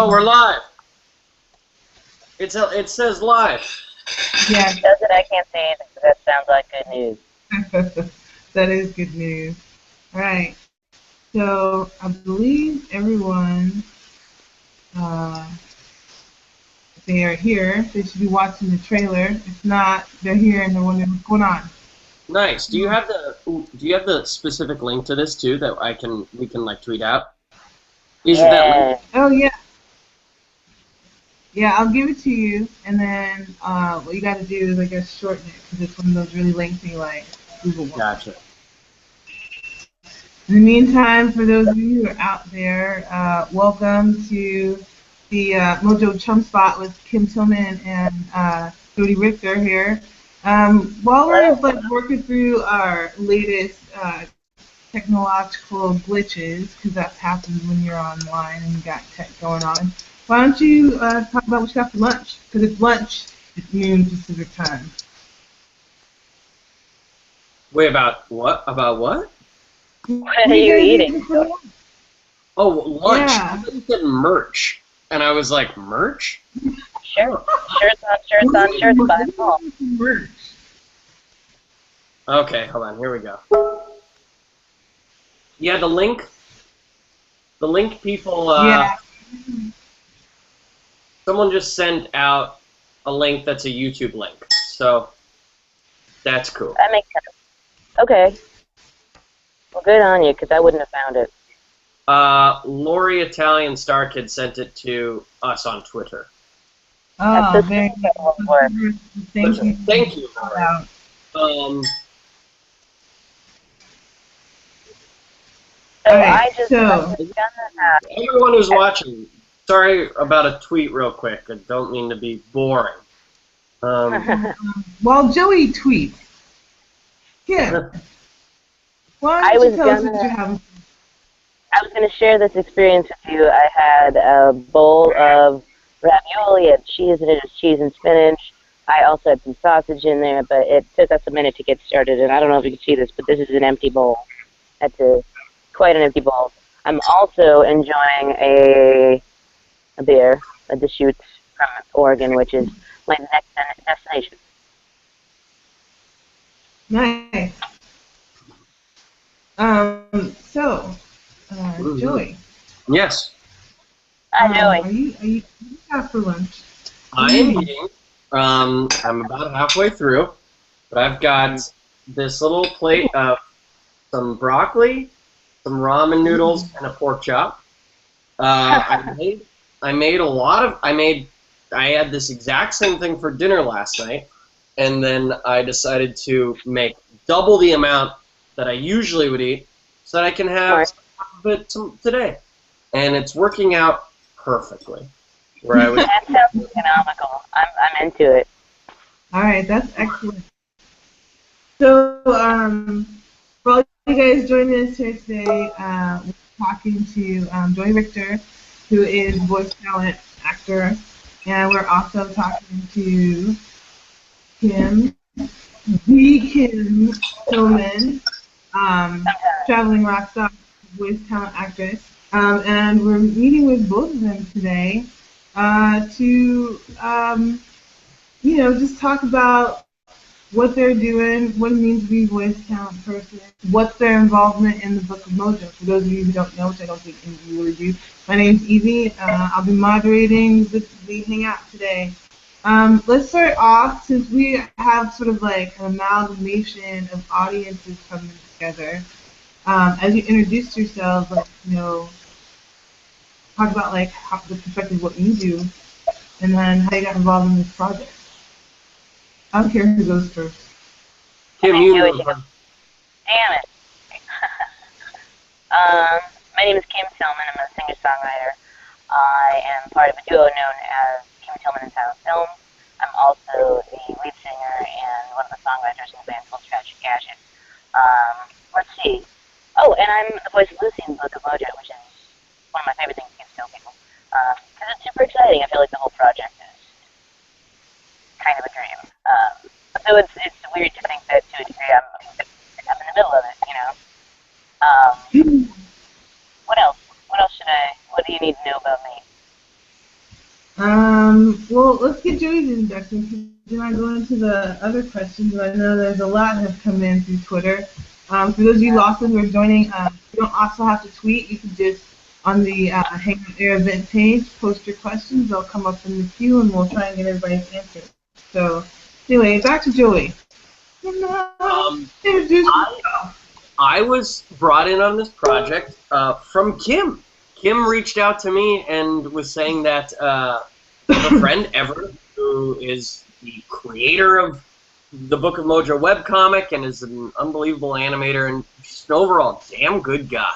Oh, we're live. It says live. Yeah. Does it? I can't say anything, but that sounds like good news. That is good news. All right. So I believe everyone, they are here. They should be watching the trailer. If not, they're here and they're wondering what's going on. Nice. Do you have the specific link to this too that we can like tweet out? Is it that link? Oh yeah. Yeah, I'll give it to you, and then what you got to do is I guess shorten it because it's one of those really lengthy like Google ones. Gotcha. In the meantime, for those of you who are out there, welcome to the Mojo Chum Spot with Kim Tillman and Richter here. While we're like working through our latest technological glitches, because that happens when you're online and you got tech going on, why don't you talk about what you got for lunch? Because it's lunch, it's noon Pacific time. Wait, about what? About what? What are you eating? Oh, lunch. Yeah. I thought you said merch, and I was like, merch? Sure. Shirts on, buy them all. Merch. Okay, hold on. Here we go. Yeah, the link people. Yeah. Someone just sent out a link that's a YouTube link, so that's cool. That makes sense. Okay. Well, good on you, because I wouldn't have found it. Lori Italian Star Kid sent it to us on Twitter. Oh, very good. Thank you, Lori. Everyone who's watching, sorry about a tweet real quick. I don't mean to be boring. While Joey tweets, yeah. I was going to share this experience with you. I had a bowl of ravioli and cheese, and it was cheese and spinach. I also had some sausage in there, but it took us a minute to get started, and I don't know if you can see this, but this is an empty bowl. That's quite an empty bowl. I'm also enjoying a beer, a Deschutes from Oregon, which is my next destination. Nice. Joey. Yes. Hi, Joey. Are you out for lunch? I am eating. I'm about halfway through, but I've got this little plate of some broccoli, some ramen noodles, and a pork chop. I had this exact same thing for dinner last night, and then I decided to make double the amount that I usually would eat so that I can have some of it today. And it's working out perfectly. That sounds economical. I'm into it. All right, that's excellent. So, for all you guys joining us here today, we're talking to Joey Richter, who is voice talent actor, and we're also talking to Kim Tillman, traveling rock star, voice talent actress, and we're meeting with both of them today to just talk about what they're doing, what it means to be a voice talent person, what's their involvement in the Book of Mojo. For those of you who don't know, which I don't think you really do, my name's Evie. I'll be moderating the hangout today. Let's start off, since we have sort of like an amalgamation of audiences coming together. As you introduce yourselves, talk about like the perspective of what you do, and then how you got involved in this project. I don't care who goes first. Kim, you go first. Damn it. My name is Kim Tillman. I'm a singer-songwriter. I am part of a duo known as Kim Tillman and Silent Film. I'm also the lead singer and one of the songwriters in the band called Tragic Gadget. Let's see. Oh, and I'm the voice of Lucy in the Book of Mojo, which is one of my favorite things to get to tell people. Because it's super exciting. I feel like the whole project is kind of a dream. So it's weird to think that to a degree I'm in the middle of it, you know. What else? What do you need to know about me? Well, let's get Joey's introduction. Then I go into the other questions. I know there's a lot that have come in through Twitter. For those of you lost who are joining, you don't also have to tweet. You can just on the Hangout Air event page post your questions. They'll come up in the queue, and we'll try and get everybody's answer. So, anyway, back to Joey. Introduce yourself. I was brought in on this project from Kim. Kim reached out to me and was saying that I have a friend, Ever, who is the creator of the Book of Mojo webcomic and is an unbelievable animator and just an overall damn good guy.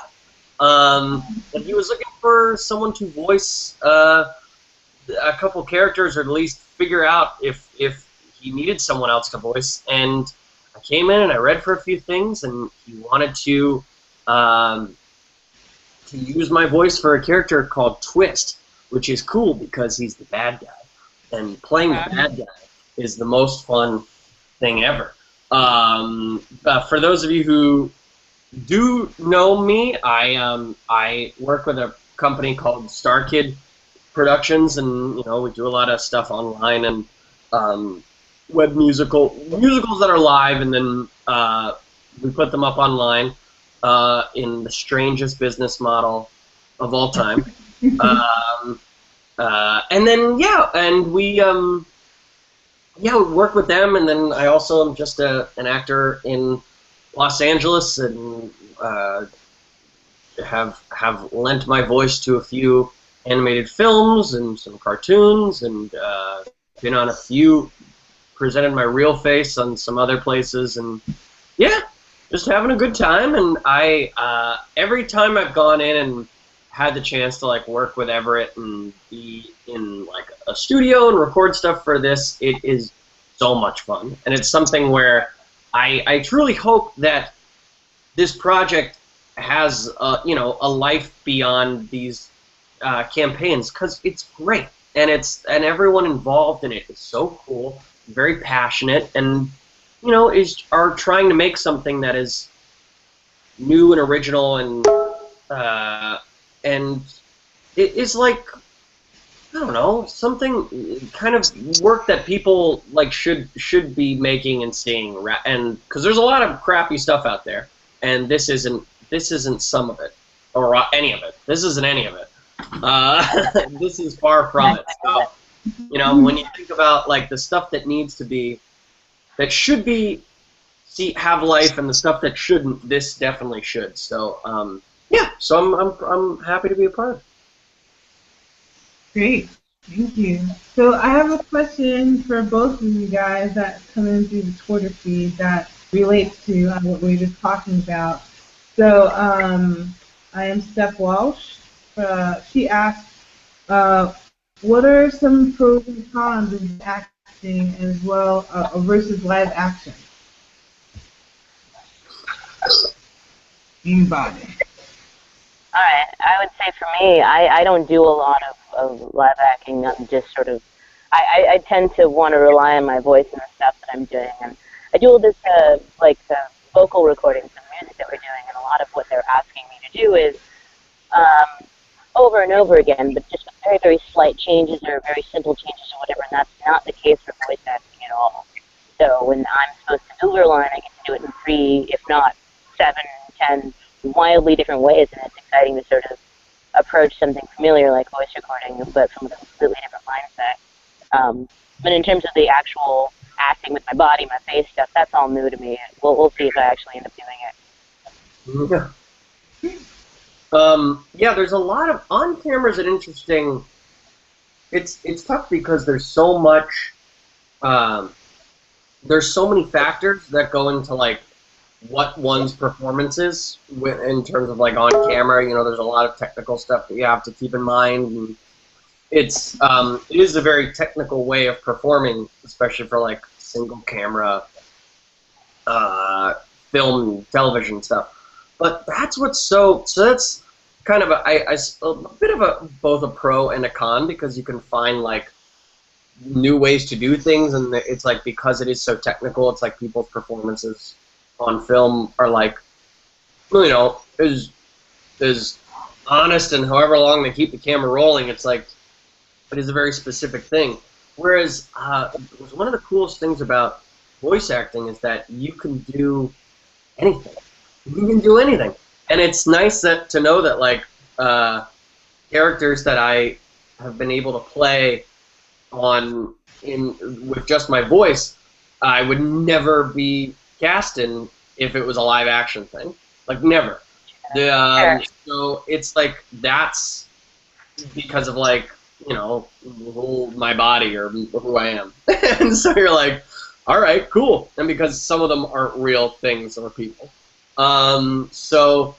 And he was looking for someone to voice a couple characters, or at least figure out if he needed someone else to voice. And I came in and I read for a few things, and he wanted to use my voice for a character called Twist, which is cool because he's the bad guy, and playing the bad guy is the most fun thing ever. For those of you who do know me, I work with a company called Star Kid Productions, and we do a lot of stuff online and web musicals that are live, and then we put them up online in the strangest business model of all time. And then we work with them, and then I also am just an actor in Los Angeles, and have lent my voice to a few animated films and some cartoons, and been on a few, presented my real face on some other places, and yeah, just having a good time. And I every time I've gone in and had the chance to work with Everett and be in a studio and record stuff for this, it is so much fun, and it's something where I truly hope that this project has a life beyond these campaigns, because it's great, and everyone involved in it is so cool, very passionate, and are trying to make something that is new and original, and it is I don't know, something kind of work that people should be making and seeing, and because there's a lot of crappy stuff out there, and this isn't some of it, or any of it. This isn't any of it. This is far from it. So, when you think about the stuff that needs to be, that should be, have life, and the stuff that shouldn't, this definitely should. So, yeah. So I'm happy to be a part of it. Great, thank you. So I have a question for both of you guys that's coming through the Twitter feed that relates to what we were just talking about. So I am Steph Walsh. She asked, what are some pros and cons of acting as well versus live action? Anybody? All right, I would say for me, I don't do a lot of live acting. I'm just sort of, I tend to want to rely on my voice and the stuff that I'm doing. And I do all this, vocal recordings of music that we're doing, and a lot of what they're asking me to do is over and over again, but just very, very slight changes or very simple changes or whatever, and that's not the case for voice acting at all. So when I'm supposed to do a line, I get to do it in 3, if not 7, 10 wildly different ways, and it's exciting to sort of approach something familiar like voice recording, but from a completely different mindset. But in terms of the actual acting with my body, my face stuff, that's all new to me. We'll see if I actually end up doing it. Yeah, there's a lot of on camera's an interesting. It's tough because there's so much. There's so many factors that go into what one's performance is in terms of on camera. There's a lot of technical stuff that you have to keep in mind. And it is a very technical way of performing, especially for single camera film, television stuff. But that's what's so that's kind of a bit of both a pro and a con, because you can find new ways to do things, and it's because it is so technical, it's people's performances on film are is honest, and however long they keep the camera rolling, it's It is a very specific thing. Whereas one of the coolest things about voice acting is that you can do anything. You can do anything, and it's nice to know that like characters that I have been able to play with just my voice, I would never be cast in if it was a live action thing. Like never. So it's like that's because of like my body or who I am, and so you're like, all right, cool, and because some of them aren't real things or people. So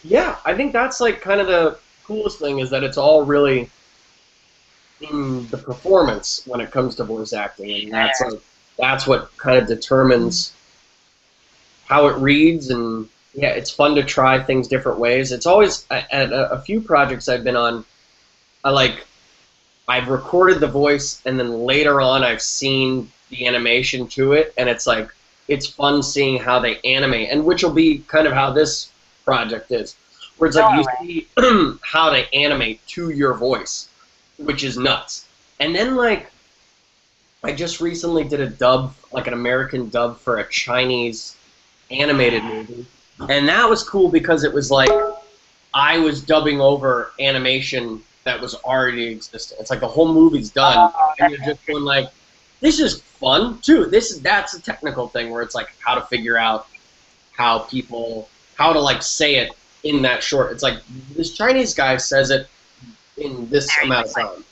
yeah, I think that's like kind of the coolest thing is that it's all really in the performance when it comes to voice acting, and that's what kind of determines how it reads. And yeah, it's fun to try things different ways. It's always at a few projects I've been on, I've recorded the voice and then later on I've seen the animation to it, and it's like it's fun seeing how they animate, and which will be kind of how this project is, where it's like you see how they animate to your voice, which is nuts. And then like I just recently did a dub, like an American dub for a Chinese animated movie, and that was cool because it was like I was dubbing over animation that was already existing. It's like the whole movie's done, and you're just going like, this is fun too. That's a technical thing where it's like how to figure out how to like say it in that short. It's like this Chinese guy says it in this amount of time,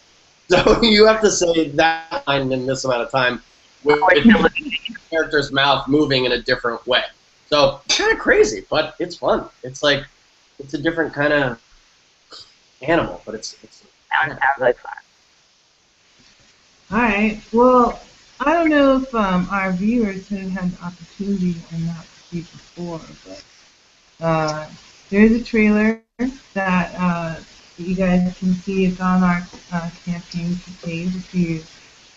so you have to say that line in this amount of time with the character's mouth moving in a different way. So it's kind of crazy, but it's fun. It's like it's a different kind of animal, but it's sounds like fun. All right. Well, I don't know if our viewers have had the opportunity or not to see before, but there is a trailer that you guys can see. It's on our campaign page. If you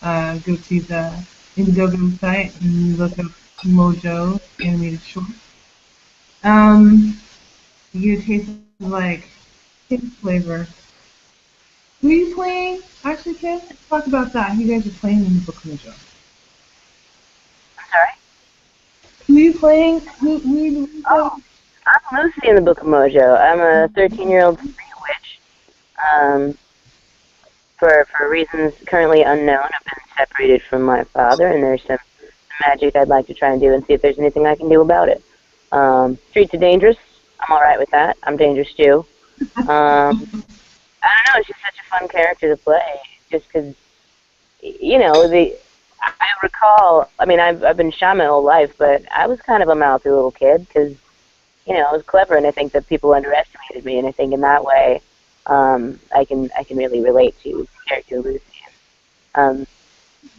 go to the Indiegogo site and look up Mojo animated short, you get a taste of like Kim's flavor. Who are you playing? Actually, Kim, let's talk about that. Who you guys are playing in the book Mojo? I'm sorry? Who are you playing? Who are you playing? Oh, I'm Lucy in the Book of Mojo. I'm a 13-year-old free witch. For reasons currently unknown, I've been separated from my father, and there's some magic I'd like to try and do and see if there's anything I can do about it. Streets are dangerous. I'm all right with that. I'm dangerous too. I don't know, she's such a fun character to play, just because, I recall, I mean, I've been shy my whole life, but I was kind of a mouthy little kid, because, I was clever, and I think that people underestimated me, and I think in that way, I can really relate to the character Lucy. I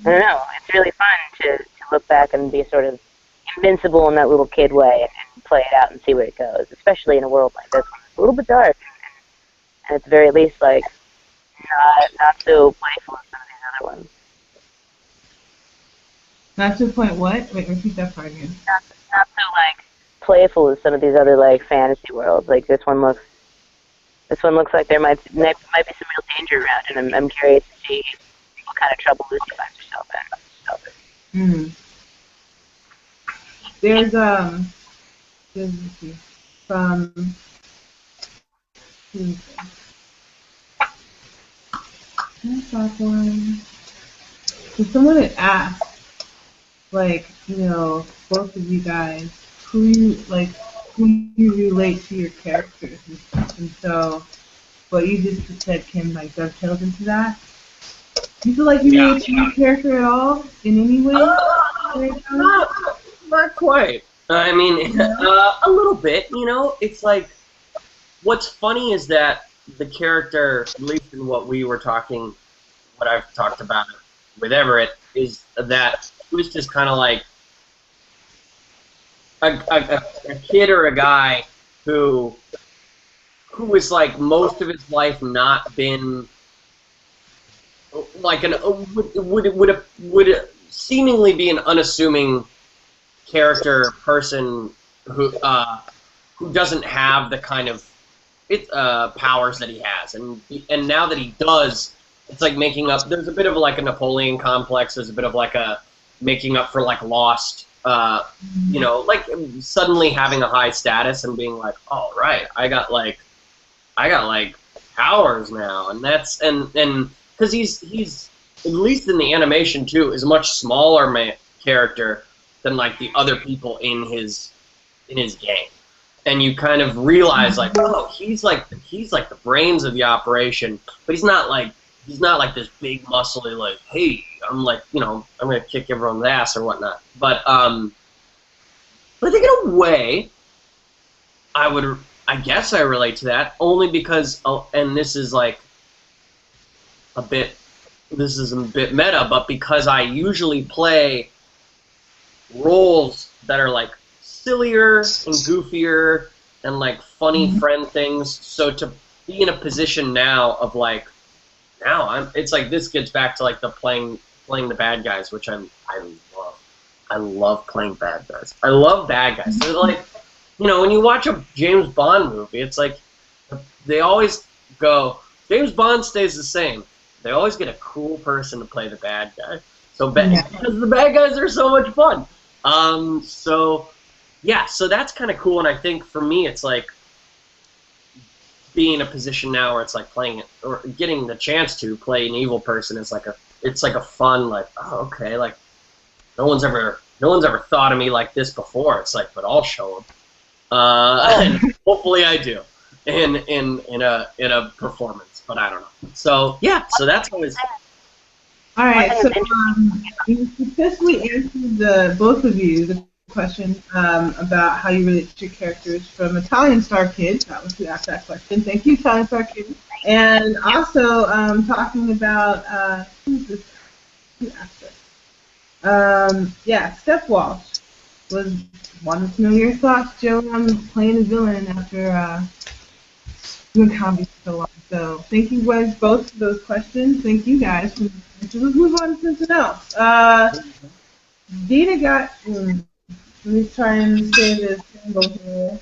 don't know, it's really fun to look back and be sort of invincible in that little kid way, and play it out and see where it goes, especially in a world like this one. It's a little bit dark, and at the very least, like, not so playful as some of these other ones. Not to the point what? Wait, repeat that part again. Not so, like, playful as some of these other, like, fantasy worlds. Like, this one looks like there might be some real danger around, and I'm curious to see what kind of trouble Lucy finds herself in. There's from so someone had asked, like, both of you guys, who you relate to your characters and stuff, and so what you just said, Kim, like dovetails into that. Do you feel like you relate to your character at all in any way? Not quite. I mean, a little bit. It's like what's funny is that the character, at least in what I've talked about with Everett, is that he was just kind of like a kid or a guy who was like most of his life not been like would seemingly be an unassuming character person who doesn't have the kind of powers that he has, and now that he does, it's like making up. There's a bit of like a Napoleon complex. There's a bit of like a making up for like lost. You know, like suddenly having a high status and being like, all right, I got like powers now, and that's and because he's at least in the animation too is a much smaller character than like the other people in his game, and you kind of realize like, oh, he's like the brains of the operation, but he's not like this big muscly like, hey, I'm like, you know, I'm gonna kick everyone's ass or whatnot. But I think in a way, I guess I relate to that only because, and this is a bit meta, but because I usually play roles that are like sillier and goofier and like funny friend things. So to be in a position now of like, it's like this gets back to like the playing the bad guys, which I love. I love playing bad guys. I love bad guys. They're like, you know, when you watch a James Bond movie, it's like they always go, James Bond stays the same. They always get a cool person to play the bad guy. So because the bad guys are so much fun. So yeah, so that's kind of cool, and I think for me it's like being in a position now where it's like playing it or getting the chance to play an evil person is like a fun, like, oh, okay, like no one's ever thought of me like this before. It's like, but I'll show them. And hopefully I do in a performance, but I don't know. So yeah, so that's always. All right, so you successfully answered both of you the question about how you relate to your characters from Italian Star Kid. That was who asked that question. Thank you, Italian Star Kid. And also talking about who's this? Who asked this? Yeah, Steph Walsh wanted to know your thoughts, Joe, on playing a villain after doing comedy for so long. So thank you guys both for those questions. Thank you guys. Let's move on to something else. Dina got. Let me try and say this symbol here.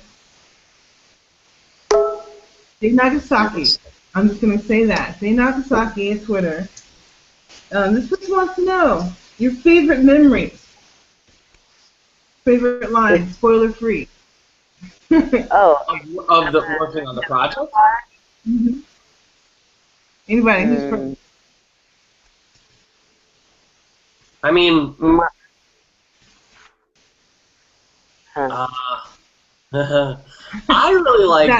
Say Nagasaki. I'm just going to say that. Say Nagasaki at Twitter. This person wants to know your favorite memories. Favorite lines, spoiler free. Oh. Of the working on the project? Mm-hmm. Anybody who's first? I mean, I really like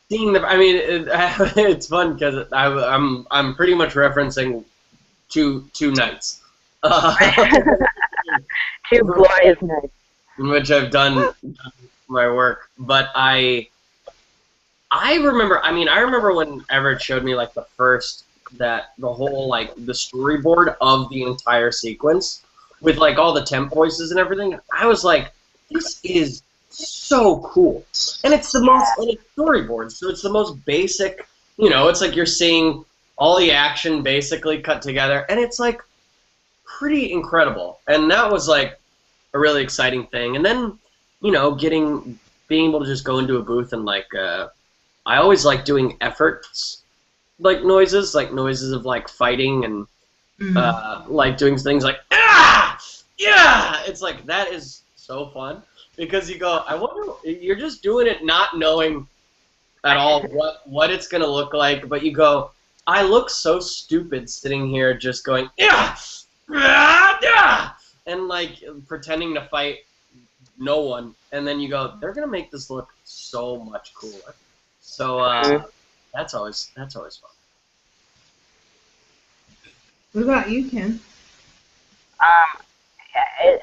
seeing the. I mean, it's fun because I'm pretty much referencing two nights. Two glorious nights. In which I've done my work, but I remember. I mean, I remember when Everett showed me like the whole like the storyboard of the entire sequence with like all the temp voices and everything. I was like, this is so cool, and it's the most and it's storyboard, so it's the most basic. You know, it's like you're seeing all the action basically cut together, and it's like pretty incredible. And that was like a really exciting thing. And then, you know, being able to just go into a booth and like, I always like doing efforts, like noises of like fighting and like doing things like, ah, yeah. It's like, that is so fun because you go, I wonder, you're just doing it not knowing at all what it's going to look like, but you go, I look so stupid sitting here just going, yeah, and like pretending to fight no one, and then you go, they're gonna make this look so much cooler. So that's always fun. What about you, Kim? I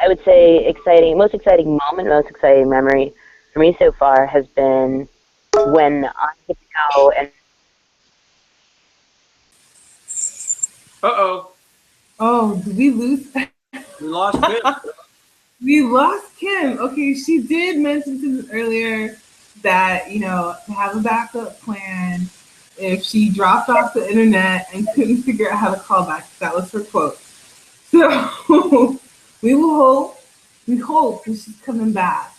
would say most exciting moment, most exciting memory for me so far has been when I get to go and. Oh, did we lose? We lost Kim. We lost Kim. Okay, she did mention to us earlier that, you know, to have a backup plan if she dropped off the internet and couldn't figure out how to call back. That was her quote. So we hope that she's coming back.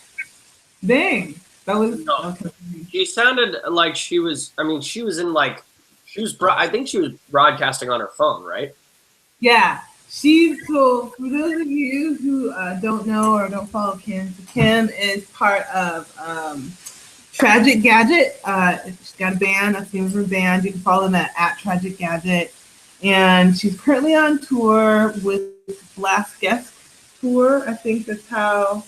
Dang. That was no. She sounded like she was, I mean, she was in like I think she was broadcasting on her phone, right? Yeah. So for those of you who don't know or don't follow Kim, Kim is part of Tragic Gadget. She's got a band. That's the name of her band. You can follow them at Tragic Gadget. And she's currently on tour with Last Guest Tour. I think that's how.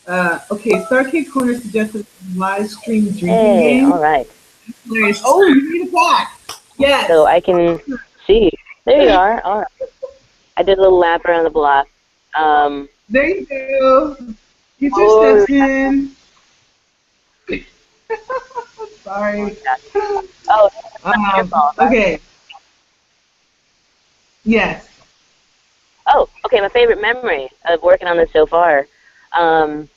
Okay, Starcade Corner suggested live stream drinking game. All right. Oh, you need a pack. Yes. So I can see. There you are. All right. I did a little lap around the block. There you go. Get your steps in. Sorry. Oh, your fault. Okay. Yes. Oh, okay. My favorite memory of working on this so far. And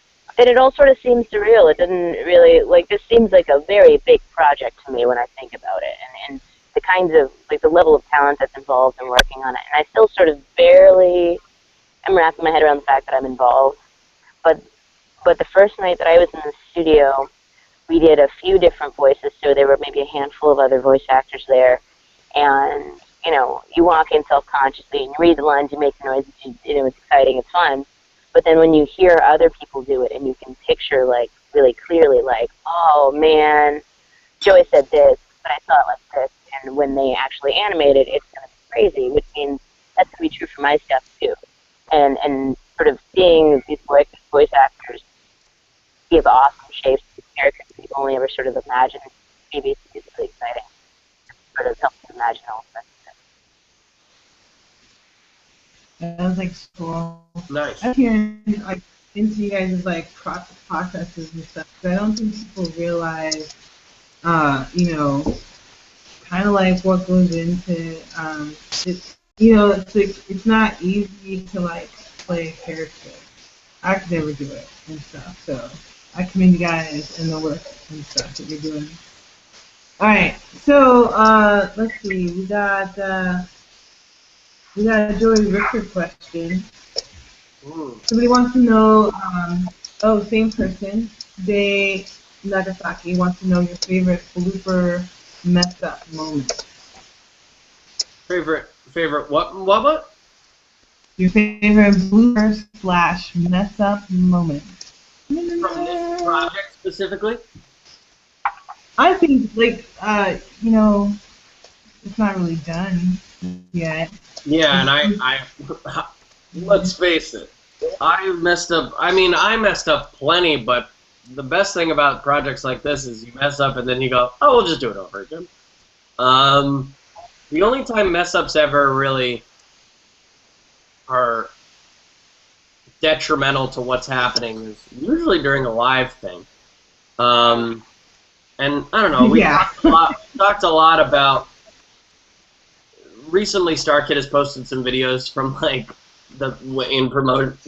it all sort of seems surreal. It doesn't really, like, this seems like a very big project to me when I think about it. And the kinds of, like, the level of talent that's involved in working on it. And I still sort of barely am wrapping my head around the fact that I'm involved. But the first night that I was in the studio, we did a few different voices, so there were maybe a handful of other voice actors there. And, you know, you walk in self-consciously and you read the lines, you make the noises, you know, it's exciting, it's fun. But then when you hear other people do it and you can picture, like, really clearly, like, oh, man, Joey said this, but I saw it like this. And when they actually animate it, it's going to be crazy, which means that's going to be true for my stuff, too. And sort of seeing these voice actors give awesome shapes to characters that you've only ever sort of imagined previously is really exciting. Sort of helps you imagine all of That was like cool. Nice. I'm hearing like into you guys' like processes and stuff. But I don't think people realize, you know, kind of like what goes into it's, you know, it's like it's not easy to like play a character. I could never do it and stuff. So I commend you guys and the work and stuff that you're doing. All right, so let's see. We got a Joey Richter question. Somebody wants to know. Oh, same person. They Nagasaki wants to know your favorite blooper mess up moment. Favorite what? Your favorite blooper / mess up moment. From this project specifically? I think, like, you know, it's not really done yet. Yeah, and I let's face it, I messed up. I mean, I messed up plenty, but the best thing about projects like this is you mess up and then you go, oh, we'll just do it over again. The only time mess-ups ever really are detrimental to what's happening is usually during a live thing. And I don't know, we talked a lot about. Recently, StarKid has posted some videos from like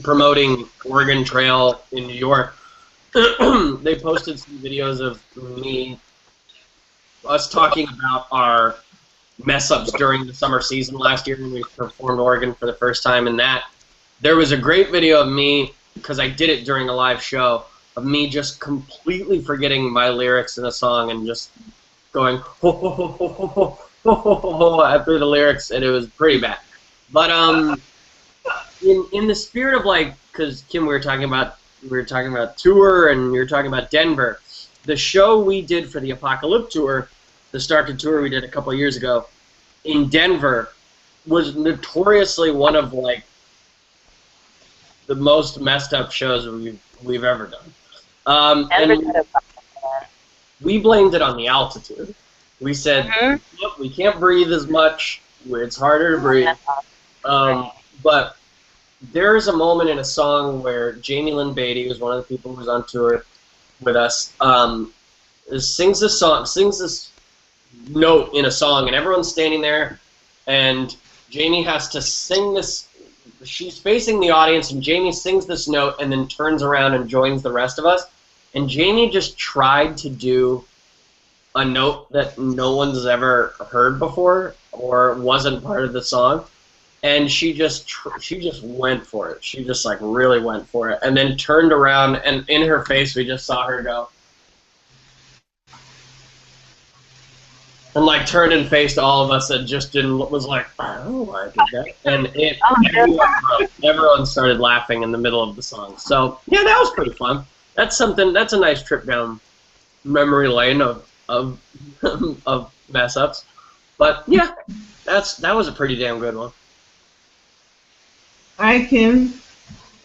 promoting Oregon Trail in New York. They posted some videos of us talking about our mess-ups during the summer season last year when we performed Oregon for the first time. And that there was a great video of me, because I did it during a live show, of me just completely forgetting my lyrics in a song and just going ho ho ho ho ho ho ho ho ho after the lyrics, and it was pretty bad. But in the spirit of, like, because Kim, we were talking about tour and we were talking about Denver. The show we did for the Apocalypse tour, the StarKid tour we did a couple of years ago in Denver, was notoriously one of like the most messed up shows we've ever done. And we blamed it on the altitude. We said, look, we can't breathe as much. It's harder to breathe. But there's a moment in a song where Jamie Lynn Beatty, who's one of the people who was on tour with us, sings this note in a song, and everyone's standing there, and Jamie has to sing this. She's facing the audience, and Jamie sings this note and then turns around and joins the rest of us. And Jamie just tried to do a note that no one's ever heard before or wasn't part of the song. And she just went for it. She just like really went for it, and then turned around, and in her face we just saw her go. and like turned and faced all of us and just didn't was like, I don't know why I did that, and everyone started laughing in the middle of the song. So yeah, that was pretty fun. That's something. That's a nice trip down memory lane of of mess ups. But yeah, that was a pretty damn good one. All right, Kim,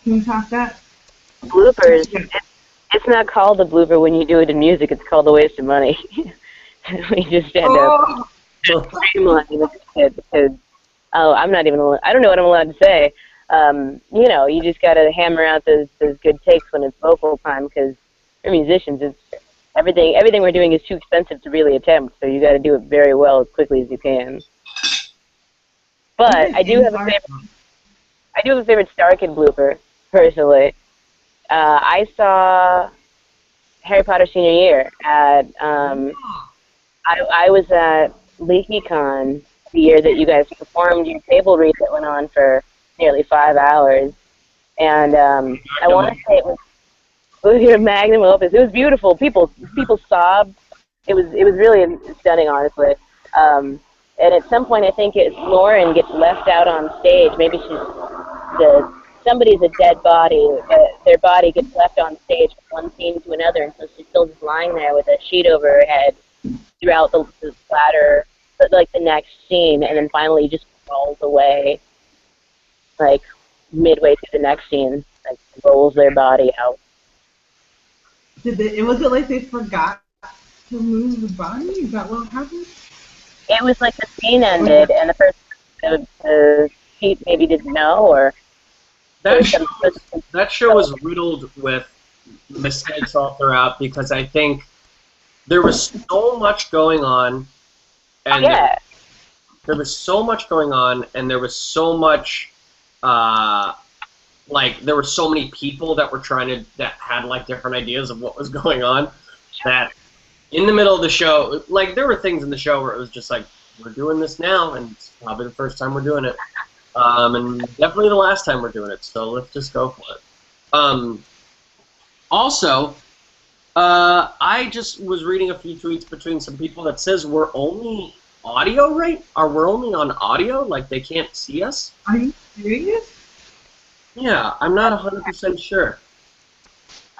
can you talk that? Bloopers. It's not called a blooper when you do it in music. It's called a waste of money. We just end up streamlining it because I'm not even. I don't know what I'm allowed to say. You know, you just gotta hammer out those good takes when it's vocal time because we're musicians. It's everything we're doing is too expensive to really attempt. So you got to do it very well as quickly as you can. But I do have a favorite. I do have a favorite Star Kid blooper personally. I saw Harry Potter senior year at I was at LeakyCon the year that you guys performed your table read that went on for nearly 5 hours, and I want to say it was your magnum opus. It was beautiful. People sobbed. It was really stunning, honestly. And at some point, I think Lauren gets left out on stage. Maybe somebody's a dead body. Their body gets left on stage from one scene to another, and so she's still just lying there with a sheet over her head throughout the latter, like the next scene, and then finally just crawls away, like midway through the next scene, like rolls their body out. Was it like they forgot to move the body? Is that what happened? It was like the scene ended, and the person, the sheet maybe didn't know, or that show was riddled with mistakes all throughout because I think there was so much going on, and there was so much going on, and there was so much, like there were so many people that had like different ideas of what was going on, that in the middle of the show, like there were things in the show where it was just like, we're doing this now, and it's probably the first time we're doing it, and definitely the last time we're doing it. So let's just go for it. Also. I just was reading a few tweets between some people that says we're only audio, right? Or we're only on audio, like they can't see us? Are you serious? Yeah, I'm not 100% sure.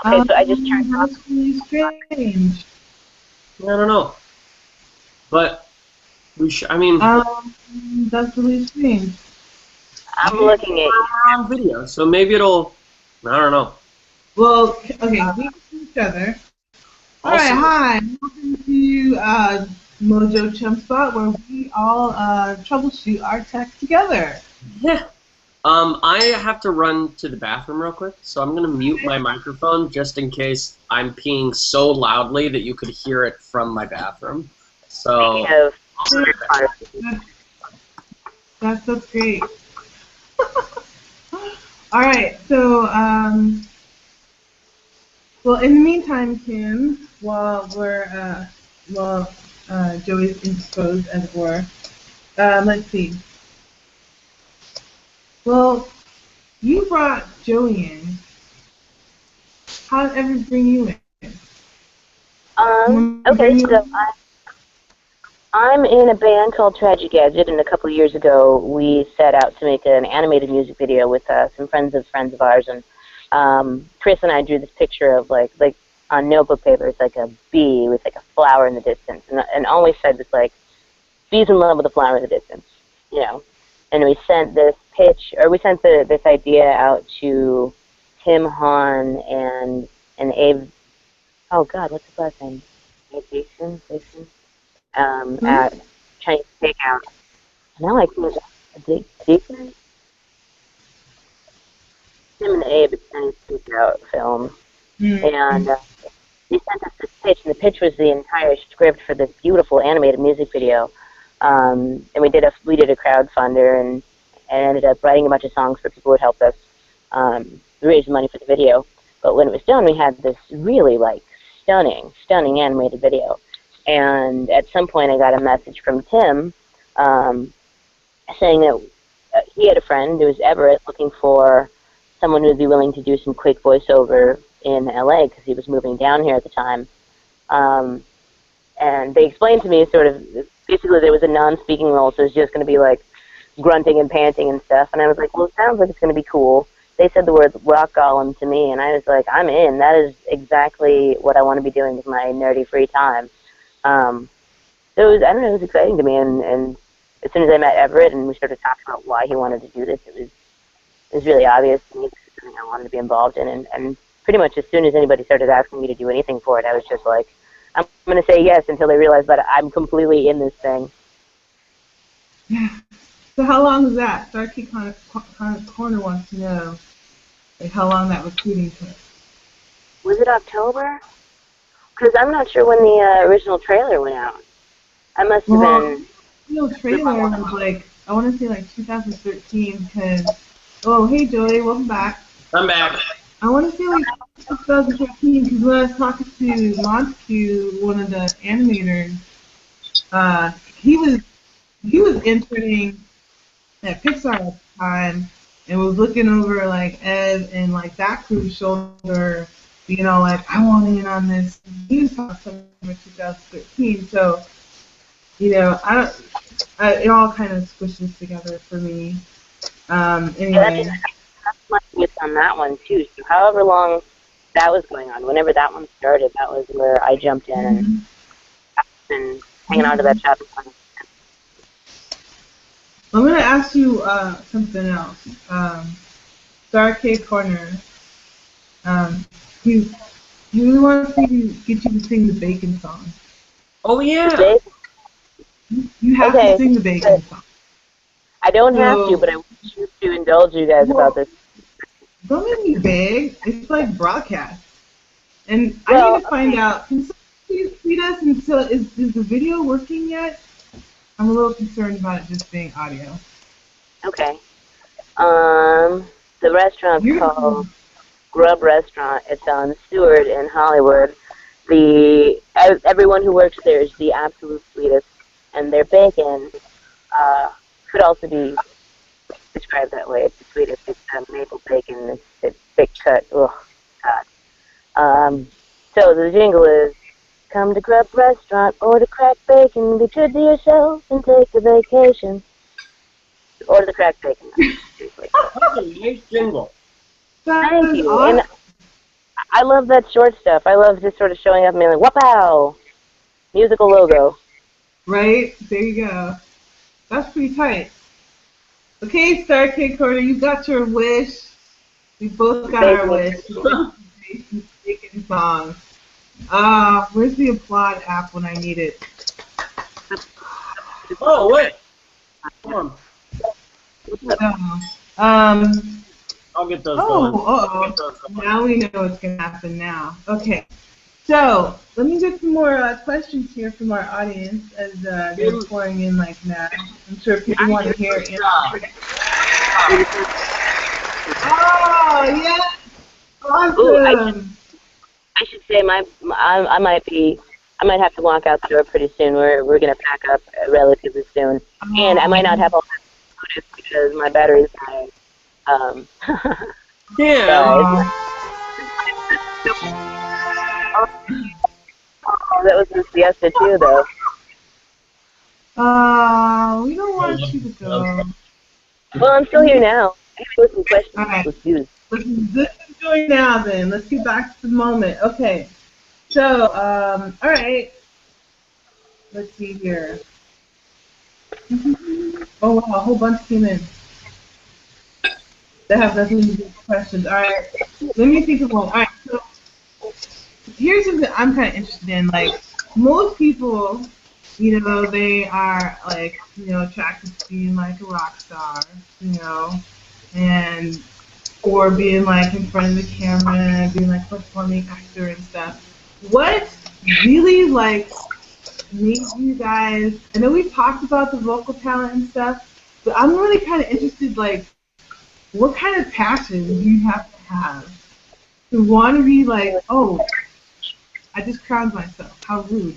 Okay, so I just turned off. That's really strange. I don't know. But I mean... that's really strange. I'm looking at you. On video, so maybe it'll... I don't know. Well, okay, we see each other. All right, hi. Welcome to Mojo Chum Spot, where we all troubleshoot our tech together. Yeah. I have to run to the bathroom real quick, so I'm gonna mute my microphone just in case I'm peeing so loudly that you could hear it from my bathroom. So. That's great. All right, so well, in the meantime, Kim, while Joey's indisposed, as it were, let's see. Well, you brought Joey in. How did ever bring you in? Okay, so I'm in a band called Tragic Gadget, and a couple of years ago we set out to make an animated music video with some friends of ours, and Chris and I drew this picture of like on notebook paper. It's like a bee with like a flower in the distance, and all we said was like, "Bees in love with a flower in the distance," you know. And we sent this this idea out to Tim Hahn and Abe. Oh God, what's his last name? Jason. At Chinese Takeout. Now I think it's Jason. Tim and Abe at Chinese Takeout film, and they sent us this pitch, and the pitch was the entire script for this beautiful animated music video. And we did a crowdfunder and ended up writing a bunch of songs for people who had helped us raise money for the video. But when it was done, we had this really like stunning animated video. And at some point, I got a message from Tim saying that he had a friend who was Everett looking for someone who would be willing to do some quick voiceover in LA because he was moving down here at the time. And they explained to me sort of basically there was a non-speaking role, so it's just going to be like grunting and panting and stuff. And I was like, well, it sounds like it's going to be cool. They said the word rock golem to me, and I was like, I'm in. That is exactly what I want to be doing with my nerdy free time. So it was, I don't know, it was exciting to me. And as soon as I met Everett and we started talking about why he wanted to do this, it was really obvious to me. This is something I wanted to be involved in. And pretty much as soon as anybody started asking me to do anything for it, I was just like, I'm going to say yes until they realize that I'm completely in this thing. Yeah. So how long was that? Starkey Corner wants to know like how long that recruiting took. Was it October? Because I'm not sure when the original trailer went out. I must have been... The original trailer was like, I want to say like 2013 because, oh, hey Joey, welcome back. I'm back. I want to say like 2013 because when I was talking to Montague, one of the animators, he was interning at Pixar at the time and was looking over like Ed and like that crew's shoulder, you know, like I want in on this. He was talking about 2013, so you know, it all kind of squishes together for me. Anyway. That's my twist on that one too. So however long that was going on, whenever that one started, that was where I jumped in and I've been hanging on to that chapter. I'm gonna ask you something else. Starcade Corner. He really wants to get you to sing the Bacon song. Oh yeah. You have to sing the Bacon song. I don't have to, but I want you to indulge you guys about this. Don't make me beg. It's like broadcast. And I need to find out. Can somebody tweet us until is the video working yet? I'm a little concerned about it just being audio. Okay. The restaurant's called Grub Restaurant. It's on Seward in Hollywood. Everyone who works there is the absolute sweetest, and their bacon could also be described that way. It's the sweetest. It's maple bacon. It's thick cut. Ugh, God. So the jingle is, come to Grub Restaurant, order cracked bacon, be good to yourself, and take a vacation. Order the cracked bacon. Seriously. That's a nice jingle. Thank you. And I love that short stuff. I love just sort of showing up and being like, wapow! Musical logo. Right? There you go. That's pretty tight. Okay, Starcade Corner, you got your wish. We both got our wish. Bacon song. Where's the applaud app when I need it? Oh wait. Come on. I'll get those going. Now we know what's going to happen now. Okay. So, let me get some more questions here from our audience as they're pouring in like that. I'm sure people want to hear it. Oh, yes! Awesome! Ooh, I should say I might have to walk out the door pretty soon. We're gonna pack up relatively soon, and I might not have all that notice because my battery's dying. Yeah. That was the siesta too, though. We don't want you to go. Well, I'm still here now. I have some questions. All right. Let's This is going now then. Let's get back to the moment. Okay. So, all right. Let's see here. Oh, wow, a whole bunch came in. They have nothing to do with questions. All right. Let me think of one. All right. So, here's something I'm kind of interested in. Like, most people, you know, they are, like, you know, attracted to being, like, a rock star, you know, and or being like in front of the camera, being like a performing actor and stuff. What really like made you guys? I know we've talked about the vocal talent and stuff, but I'm really kind of interested. Like, what kind of passion do you have to want to be like? Oh, I just crowned myself. How rude.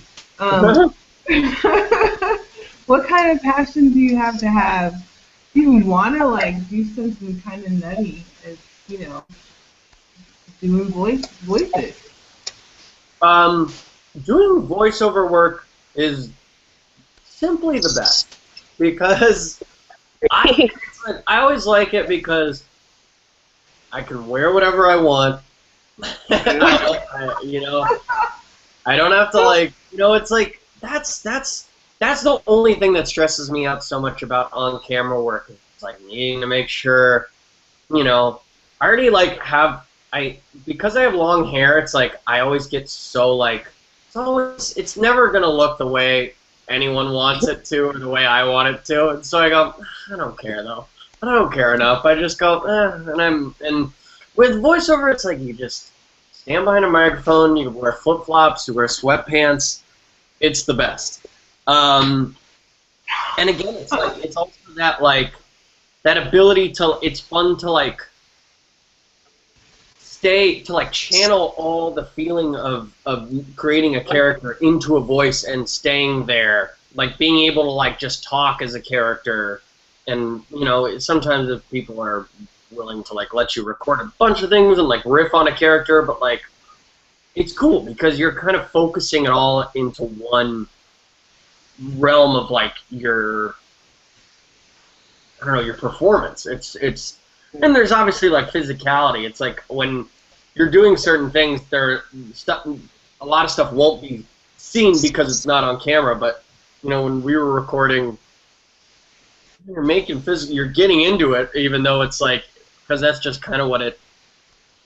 What kind of passion do you have to even want to like do something kind of nutty as, you know, doing voices? Doing voiceover work is simply the best because I always like it because I can wear whatever I want. You know, I don't have to like, you know, it's like that's the only thing that stresses me out so much about on-camera work. It's like needing to make sure, you know, I already like because I have long hair. It's like I always get so like it's never gonna look the way anyone wants it to or the way I want it to. And so I go, I don't care though. I don't care enough. I just go, and with voiceover, it's like you just stand behind a microphone, you wear flip-flops, you wear sweatpants. It's the best. And again, it's like it's also that like that ability to. It's fun to like channel all the feeling of creating a character into a voice and staying there, like being able to like just talk as a character. And you know, sometimes if people are willing to like let you record a bunch of things and like riff on a character, but like it's cool because you're kind of focusing it all into one realm of like your, I don't know, your performance. It's and there's obviously like physicality. It's like when you're doing certain things, a lot of stuff won't be seen because it's not on camera. But you know, when we were recording, you're making physical, you're getting into it, even though it's like, because that's just kind of what it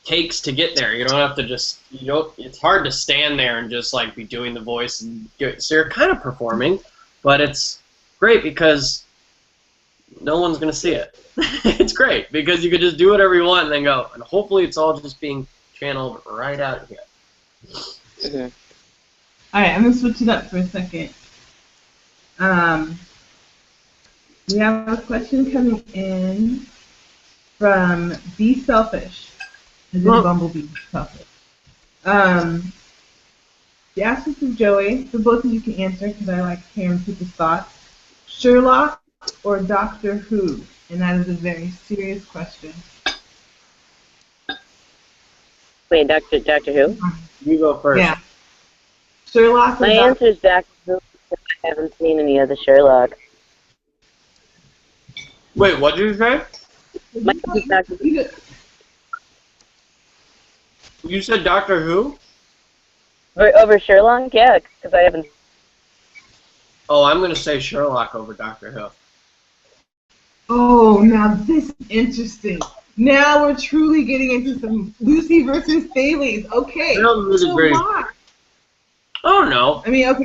takes to get there. You don't have to just, you know, it's hard to stand there and just like be doing the voice and so you're kind of performing, but it's great because no one's gonna see it. It's great because you can just do whatever you want and then go, and hopefully it's all just being channeled right out here. Mm-hmm. All right, I'm gonna switch it up for a second. We have a question coming in from Be Selfish. As in Bumblebee Selfish. She asked this of Joey, so both of you can answer because I like hearing people's thoughts. Sherlock or Doctor Who? And that is a very serious question. Wait, Doctor Who? You go first. Yeah. Sherlock or My answer is Doctor Who because I haven't seen any other Sherlock. Wait, what did you say? My answer is Doctor Who. You said Doctor Who? Over Sherlock? Yeah, because I haven't. Oh, I'm going to say Sherlock over Doctor Who. Oh, now this is interesting. Now we're truly getting into some Lucy versus Thales. Okay. Really great. Why? Oh, no. I mean, okay.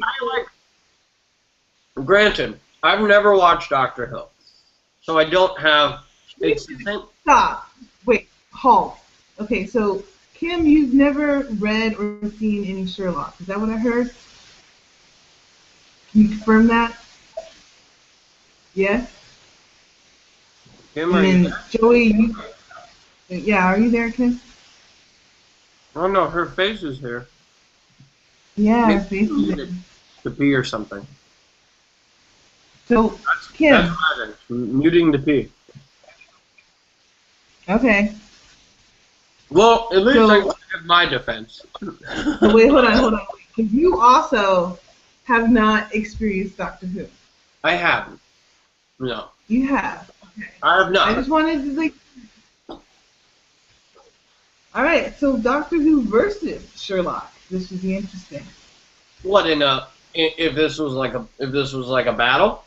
Granted, I've never watched Doctor Who, so I don't have. Stop. Wait. Halt. Okay, so Kim, you've never read or seen any Sherlock. Is that what I heard? Can you confirm that? Yes. Kim, and then Joey, yeah, are you there, Kim? Oh no, her face is here. Yeah, her face is here. To pee or something. So, Kim. That's muting to pee. Okay. Well, at least I have my defense. So wait, hold on. Because you also have not experienced Doctor Who. I haven't. No. You have. Okay. I have not. I just wanted to like. All right, so Doctor Who versus Sherlock. This should be interesting. What if this was like a battle?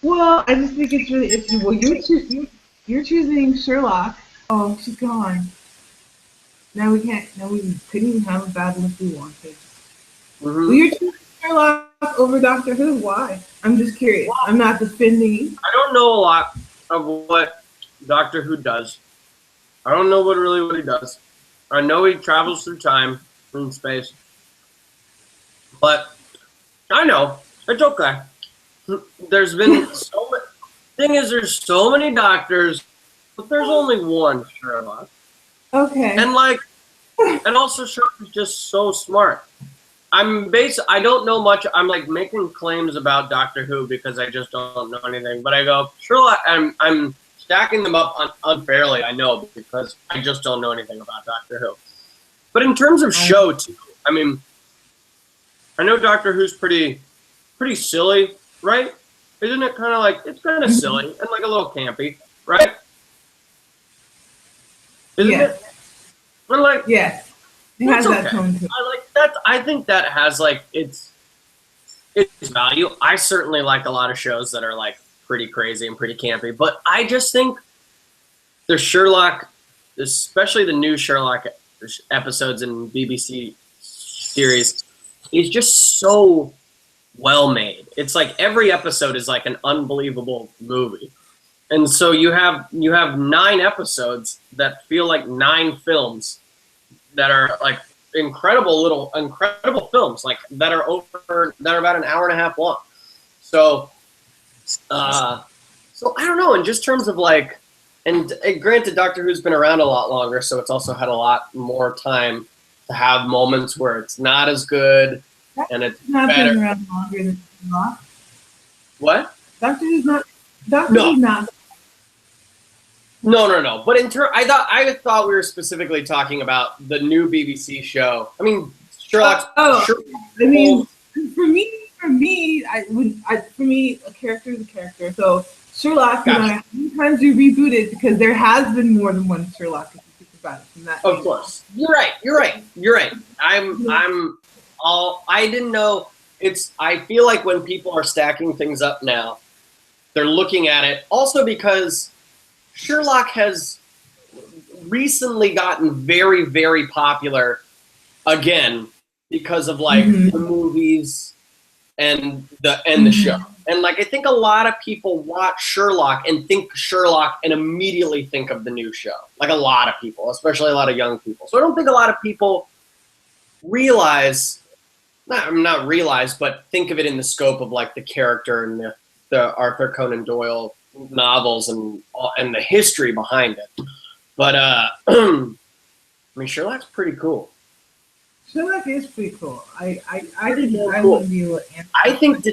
Well, I just think it's really interesting. Well, you're choosing Sherlock. Oh, she's gone. Now we can't. Now we couldn't even have a battle if we wanted. Mm-hmm. Well, you're choosing Sherlock over Doctor Who. Why? I'm just curious. I'm not defending. I don't know a lot of what Doctor Who does. I don't know what he does. I know he travels through time and space, but I know it's okay. There's been so many. Thing is, there's so many doctors, but there's only one Sherlock. Okay. And also Sherlock is just so smart. I don't know much. I'm like making claims about Doctor Who because I just don't know anything. But I go Sherlock. I'm stacking them up unfairly. I know because I just don't know anything about Doctor Who. But in terms of show too, I mean, I know Doctor Who's pretty pretty silly, right? Isn't it kind of like, it's kind of silly and like a little campy, right? Isn't it? And like, yes, it has that okay. tone to it. I like that. I think that has like its value. I certainly like a lot of shows that are like pretty crazy and pretty campy, but I just think the Sherlock, especially the new Sherlock episodes in BBC series, is just so well made. It's like every episode is like an unbelievable movie. And so you have 9 episodes that feel like 9 films that are like incredible films, like that are about an hour and a half long. So I don't know, in just terms of like, and granted, Doctor Who's been around a lot longer, so it's also had a lot more time to have moments where it's not as good and it's not better. been around longer than Sherlock. What? Doctor Who's not. Doctor Who's not. No. But I thought we were specifically talking about the new BBC show. I mean, Sherlock. I mean, for me, a character is a character. So Sherlock, no matter how many times you reboot it, because there has been more than one Sherlock. If you think about it from that. Of course, you're right. I didn't know. I feel like when people are stacking things up now, they're looking at it also because Sherlock has recently gotten very, very popular again because of like the movies and the show. And like I think a lot of people watch Sherlock and think Sherlock and immediately think of the new show. Like a lot of people, especially a lot of young people. So I don't think a lot of people not realize, but think of it in the scope of like the character and the Arthur Conan Doyle novels and the history behind it. But I mean, Sherlock's pretty cool. Sherlock is pretty cool. I think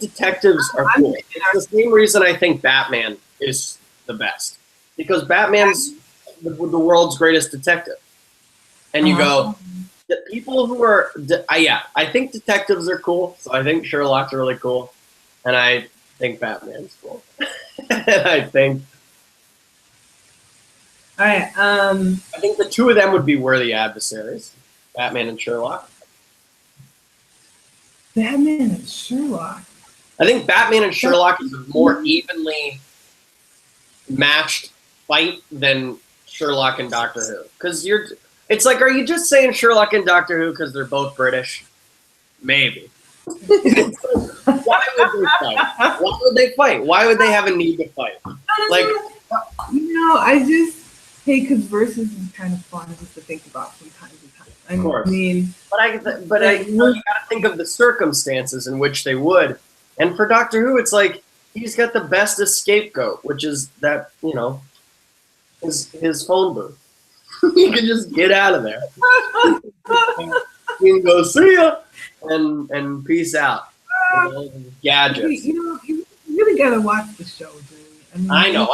detectives are cool. It's the same reason I think Batman is the best, because Batman's the world's greatest detective. And you go, the people who are I think detectives are cool. So I think Sherlock's really cool, and I think Batman's cool. And I think. All right. I think the two of them would be worthy adversaries, Batman and Sherlock. Batman and Sherlock. I think Batman and Sherlock is a more evenly matched fight than Sherlock and Doctor Who. Because it's like, are you just saying Sherlock and Doctor Who because they're both British? Maybe. Why would they fight? Why would they fight? Why would they have a need to fight? Like, I just because versus is kind of fun just to think about from time to time. Of course. I mean, but you got to think of the circumstances in which they would. And for Doctor Who, it's like he's got the best scapegoat, which is that his phone booth. He can just get out of there. He can go see ya and peace out. Gadgets. You really gotta watch the show, dude. I know.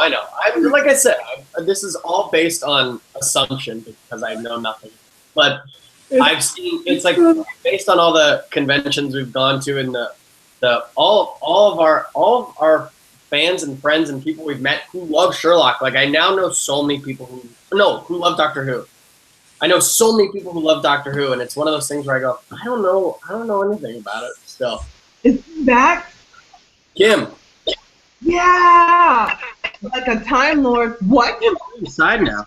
Like I said, this is all based on assumption because I know nothing. But I've seen it's like based on all the conventions we've gone to and all of our fans and friends and people we've met who love Sherlock. Like I now know so many people who love Doctor Who. I know so many people who love Doctor Who, and it's one of those things where I go, I don't know anything about it still. Is he back? Kim. Yeah, like a Time Lord. What? Kim's inside now.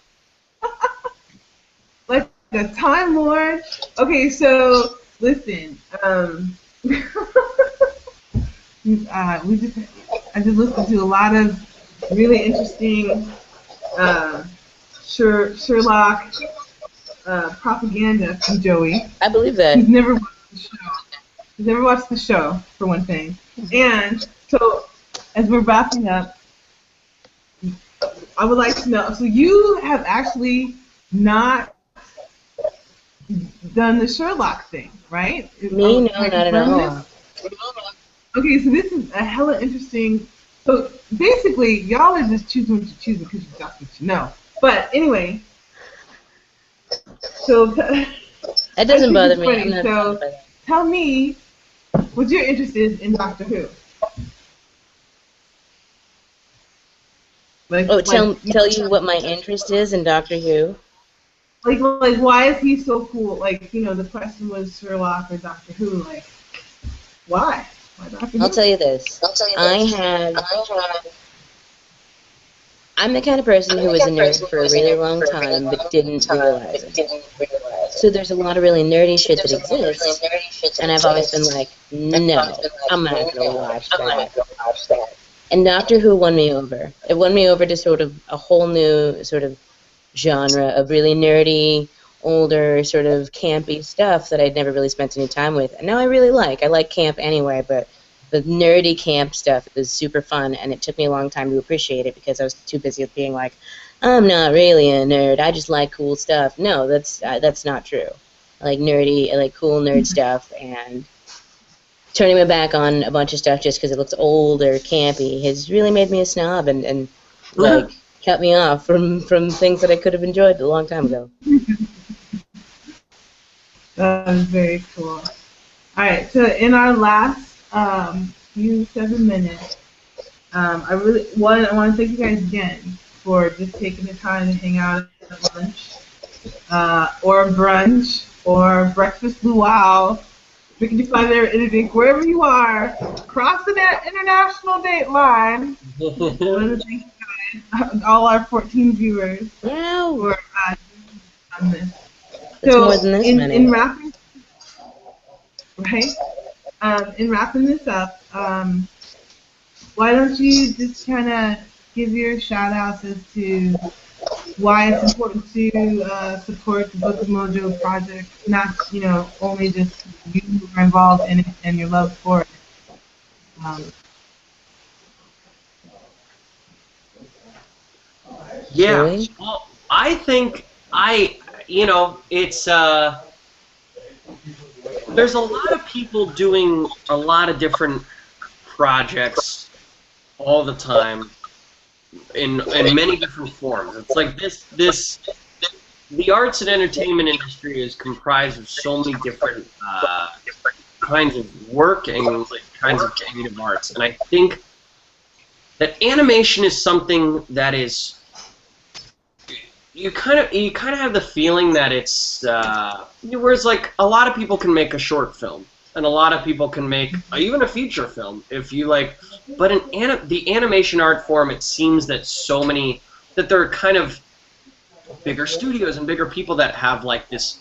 Like a Time Lord. Okay, so listen. I just listened to a lot of really interesting Sherlock propaganda from Joey. I believe that. He's never watched the show. He's never watched the show, for one thing. And so, as we're wrapping up, I would like to know, so you have actually not done the Sherlock thing, right? Me? No, not at all. Okay, so this is a hella interesting. So basically, y'all are just choosing what you choose because you got what you know. But anyway, so that doesn't bother me. So tell me, What's your interest in Doctor Who? Tell you what my interest is in Doctor Who. Like, why is he so cool? Like, the question was Sherlock or Doctor Who. Like, why? Why Doctor Who? I'll tell you this. I'm the kind of person who was a nerd for a really long time, but didn't realize it. So there's a lot of really nerdy shit that exists, and I've always been like, no, I'm not going to watch that. And Doctor Who won me over. It won me over to sort of a whole new sort of genre of really nerdy, older, sort of campy stuff that I'd never really spent any time with. And now I really like. I like camp anyway, but the nerdy camp stuff is super fun, and it took me a long time to appreciate it because I was too busy with being like, I'm not really a nerd. I just like cool stuff. No, that's not true. I like cool nerd stuff, and turning my back on a bunch of stuff just because it looks old or campy has really made me a snob and like cut me off from things that I could have enjoyed a long time ago. That was very cool. All right, so in our last few 7 minutes, I want to thank you guys again for just taking the time to hang out at lunch, or brunch, or breakfast luau, drinking your fun there, anything, wherever you are, crossing that international date line. I want to thank you guys, all our 14 viewers, for on this. It's so more than this many. In wrapping, right? In wrapping this up, why don't you just kind of give your shout-outs as to why it's important to support the Book of Mojo project, not, only just you who are involved in it and your love for it. Yeah, well, I think it's there's a lot of people doing a lot of different projects all the time in many different forms. It's like the arts and entertainment industry is comprised of so many different kinds of work and kinds of creative arts, and I think that animation is something that is you kind of have the feeling that it's whereas like a lot of people can make a short film and a lot of people can make even a feature film if you like, but in the animation art form, it seems that there are kind of bigger studios and bigger people that have like this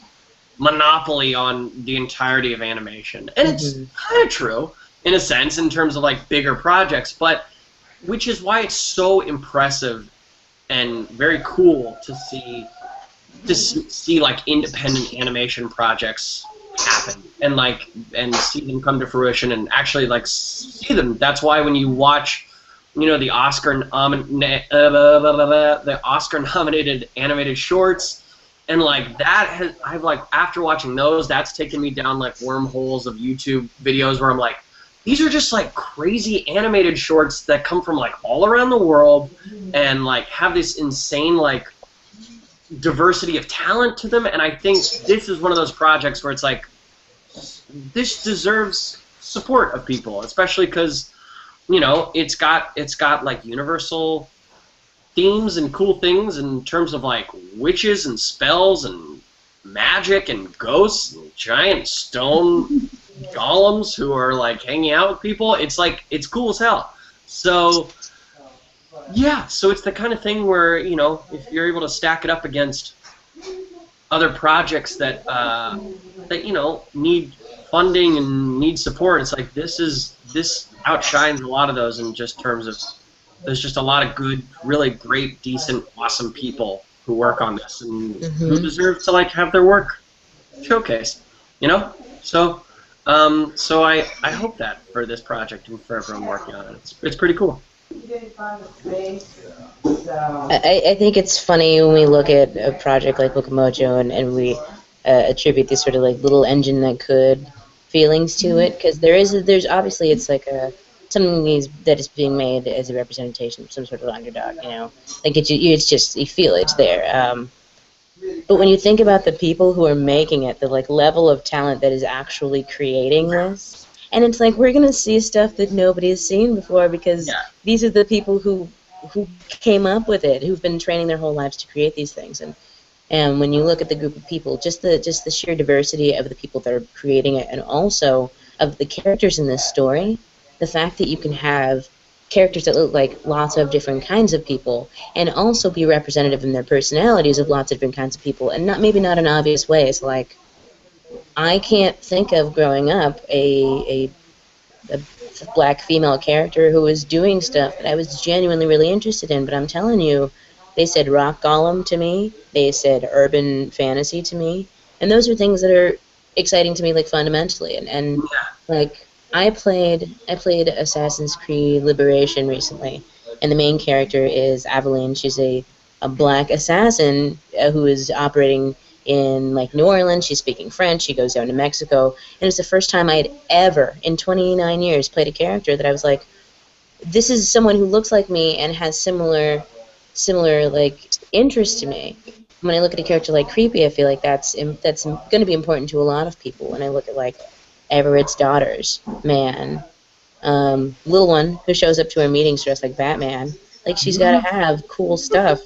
monopoly on the entirety of animation, and it's kind of true in a sense in terms of like bigger projects, but which is why it's so impressive and very cool to see like independent animation projects happen and see them come to fruition and actually like see them. That's why when you watch, the Oscar nominated animated shorts and like that I've like after watching those, that's taken me down like wormholes of YouTube videos where I'm like, these are just like crazy animated shorts that come from like all around the world and like have this insane like diversity of talent to them. And I think this is one of those projects where it's like, this deserves support of people, especially because, it's got like universal themes and cool things in terms of like witches and spells and magic and ghosts and giant stone golems who are like hanging out with people. It's like, it's cool as hell. So yeah, so it's the kind of thing where, if you're able to stack it up against other projects that need funding and need support, it's like this outshines a lot of those in just terms of there's just a lot of good, really great, decent, awesome people who work on this and who deserve to like have their work showcased, So so I hope that for this project and for everyone working on it, it's pretty cool. I think it's funny when we look at a project like Book of Mojo and we attribute this sort of like little engine that could feelings to it, because there's obviously it's like something that is being made as a representation of some sort of underdog, like it's just you feel it's there. But when you think about the people who are making it, the like level of talent that is actually creating this, And it's like we're gonna see stuff that nobody's seen before because these are the people who came up with it, who've been training their whole lives to create these things. And when you look at the group of people, just the sheer diversity of the people that are creating it, and also of the characters in this story, the fact that you can have characters that look like lots of different kinds of people and also be representative in their personalities of lots of different kinds of people, and maybe not in obvious ways. Like, I can't think of growing up a black female character who was doing stuff that I was genuinely really interested in, but I'm telling you, they said rock golem to me, they said urban fantasy to me, and those are things that are exciting to me, like, fundamentally. And like, I played Assassin's Creed Liberation recently, and the main character is Aveline. She's a black assassin who is operating in, like, New Orleans. She's speaking French. She goes down to Mexico, and it's the first time I had ever, in 29 years, played a character that I was like, this is someone who looks like me and has similar like interests to me. When I look at a character like Creepy, I feel like that's going to be important to a lot of people. When I look at, like, Everett's daughters, man, little one who shows up to her meetings dressed like Batman, like, she's got to have cool stuff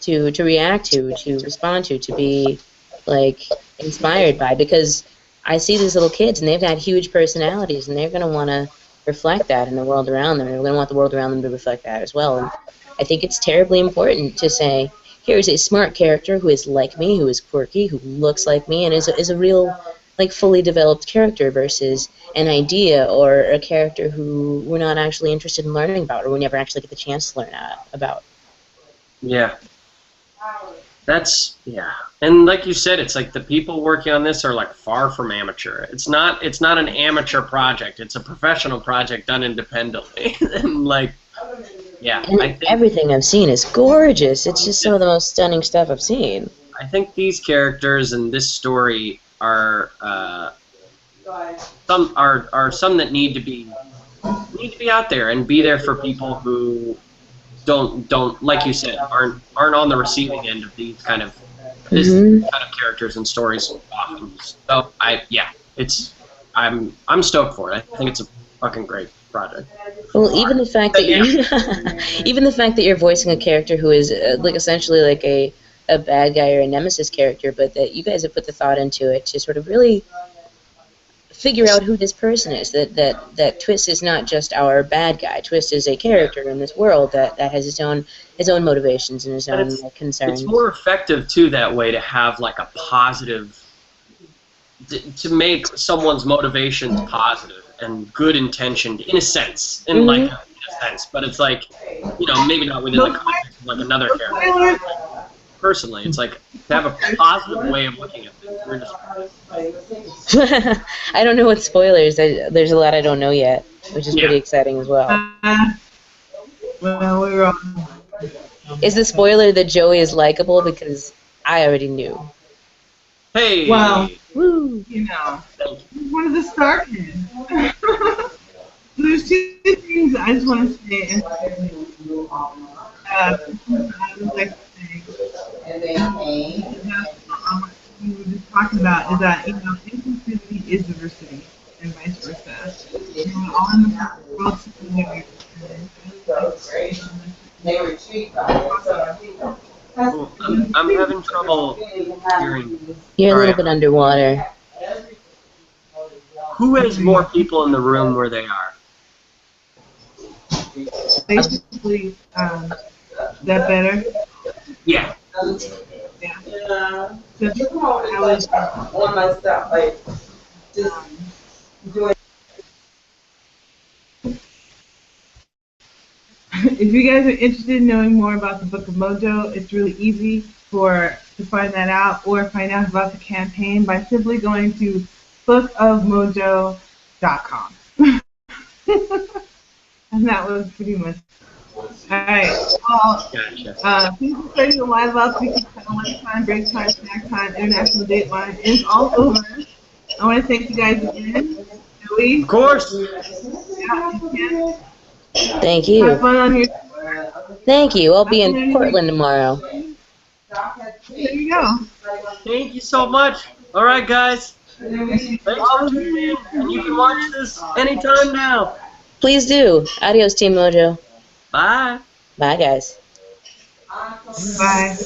to react to respond to be, like, inspired by, because I see these little kids and they've got huge personalities and they're going to want to reflect that in the world around them, and they're going to want the world around them to reflect that as well. And I think it's terribly important to say, here's a smart character who is like me, who is quirky, who looks like me, and is a real, like, fully developed character, versus an idea or a character who we're not actually interested in learning about, or we never actually get the chance to learn about. Yeah. And like you said, it's like the people working on this are, like, far from amateur. It's not an amateur project. It's a professional project done independently. And, like, and I think everything I've seen is gorgeous. It's just some of the most stunning stuff I've seen. I think these characters and this story are some that need to be out there and be there for people who don't like you said aren't on the receiving end of these kind of characters and stories often. So I'm stoked for it. I think it's a fucking great project. Well, even the fact that you're voicing a character who is like essentially like a bad guy or a nemesis character, but that you guys have put the thought into it to sort of really figure out who this person is. That Twist is not just our bad guy. Twist is a character in this world that has his own motivations and his own concerns. It's more effective too that way, to have, like, a positive, to make someone's motivations positive and good intentioned in a sense, but it's like, maybe not within the context of, like, another character. Personally, it's like to have a positive way of looking at things. I don't know what spoilers. There's a lot I don't know yet, which is pretty exciting as well. Well, we're on. Is the spoiler that Joey is likable? Because I already knew. Hey! Well, woo! He's one of the star kids. There's two things I just want to say. I would like to say, we were just talking about is that, inclusivity is diversity, and vice versa. All in the world together. I'm having trouble hearing. You're a little bit underwater. Who has more people in the room where they are? Basically, is that better? Yeah. Yeah. So I was on my stuff, like, just doing. If you guys are interested in knowing more about the Book of Mojo, it's really easy to find that out, or find out about the campaign by simply going to bookofmojo.com. And that was pretty much. Alright, well, thanks for starting the live last week. Lunchtime, break time, snack time, international dateline is all over. I want to thank you guys again. Joey? Of course. Yeah, Thank you. have fun on your Thank you. I'll be in Portland tomorrow. There you go. Thank you so much. All right, guys. Thanks for tuning in, and you can watch this anytime now. Please do. Adios, Team Mojo. Bye. Bye, guys. Bye.